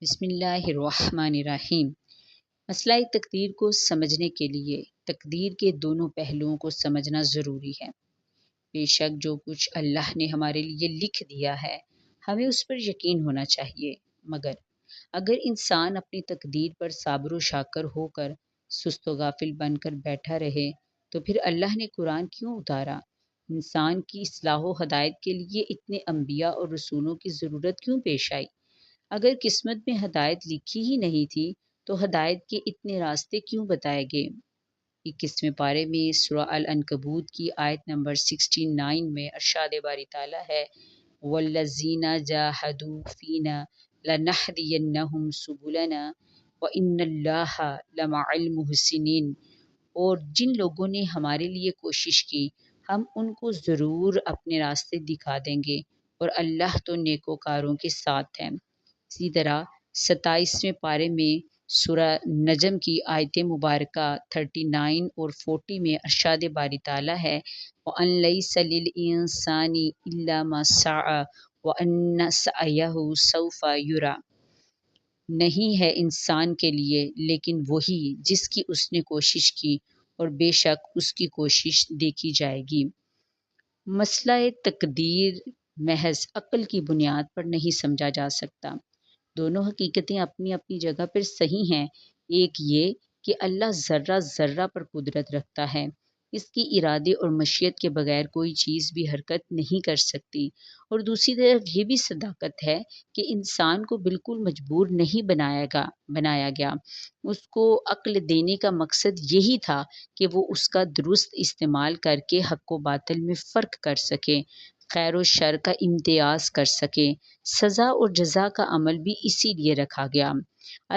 بسم اللہ الرحمن الرحیم۔ مسئلہ تقدیر کو سمجھنے کے لیے تقدیر کے دونوں پہلوؤں کو سمجھنا ضروری ہے۔ بے شک جو کچھ اللہ نے ہمارے لیے لکھ دیا ہے ہمیں اس پر یقین ہونا چاہیے، مگر اگر انسان اپنی تقدیر پر صابر و شاکر ہو کر سست و غافل بن کر بیٹھا رہے تو پھر اللہ نے قرآن کیوں اتارا؟ انسان کی اصلاح و ہدایت کے لیے اتنے انبیاء اور رسولوں کی ضرورت کیوں پیش آئی؟ اگر قسمت میں ہدایت لکھی ہی نہیں تھی تو ہدایت کے اتنے راستے کیوں بتائے گئے؟ 21ویں پارے میں سورہ العنکبوت کی آیت نمبر 69 میں ارشاد باری تعالیٰ ہے، وَالَّذِينَ جَاهَدُوا فِينَا لَنَهْدِيَنَّهُمْ سُبُلَنَا وَإِنَّ اللَّهَ لَمَعَ الْمُحْسِنِينَ، اور جن لوگوں نے ہمارے لیے کوشش کی ہم ان کو ضرور اپنے راستے دکھا دیں گے، اور اللہ تو نیکوکاروں کے ساتھ ہیں۔ اسی طرح 27ویں پارے میں سورہ نجم کی آیت مبارکہ 39 اور 40 میں ارشاد باری تعالیٰ ہے، وَأَن لَيْسَ لِلْإِنسَانِ إِلَّا مَا سَعَى وَأَنَّ سَعْيَهُ سَوْفَ يُرَى، نہیں ہے انسان کے لیے لیکن وہی جس کی اس نے کوشش کی، اور بے شک اس کی کوشش دیکھی جائے گی۔ مسئلہ تقدیر محض عقل کی بنیاد پر نہیں سمجھا جا سکتا۔ دونوں حقیقتیں اپنی اپنی جگہ پر صحیح ہیں۔ ایک یہ کہ اللہ ذرہ ذرہ پر قدرت رکھتا ہے، اس کی ارادے اور مشیت کے بغیر کوئی چیز بھی حرکت نہیں کر سکتی، اور دوسری طرف یہ بھی صداقت ہے کہ انسان کو بالکل مجبور نہیں بنایا گیا، اس کو عقل دینے کا مقصد یہی تھا کہ وہ اس کا درست استعمال کر کے حق و باطل میں فرق کر سکے، خیر و شر کا امتیاز کر سکے۔ سزا اور جزا کا عمل بھی اسی لیے رکھا گیا۔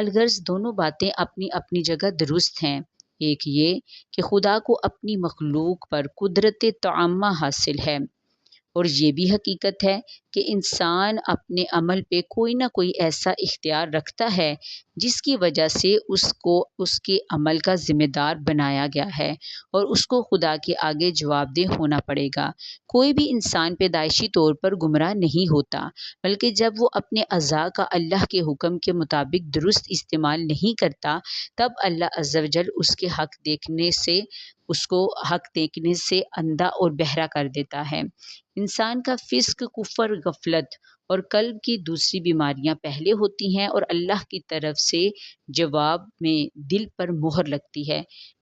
الغرض دونوں باتیں اپنی اپنی جگہ درست ہیں۔ ایک یہ کہ خدا کو اپنی مخلوق پر قدرت تعامہ حاصل ہے، اور یہ بھی حقیقت ہے کہ انسان اپنے عمل پہ کوئی نہ کوئی ایسا اختیار رکھتا ہے جس کی وجہ سے اس کو اس کے عمل کا ذمہ دار بنایا گیا ہے، اور اس کو خدا کے آگے جواب دہ ہونا پڑے گا۔ کوئی بھی انسان پیدائشی طور پر گمراہ نہیں ہوتا، بلکہ جب وہ اپنے اعضاء کا اللہ کے حکم کے مطابق درست استعمال نہیں کرتا تب اللہ عز و جل اس کو حق دیکھنے سے اندھا اور بہرا کر دیتا ہے۔ انسان کا فسق، کفر، غفلت اور قلب کی دوسری بیماریاں پہلے ہوتی ہیں، اور اللہ کی طرف سے جواب میں دل پر مہر لگتی ہے۔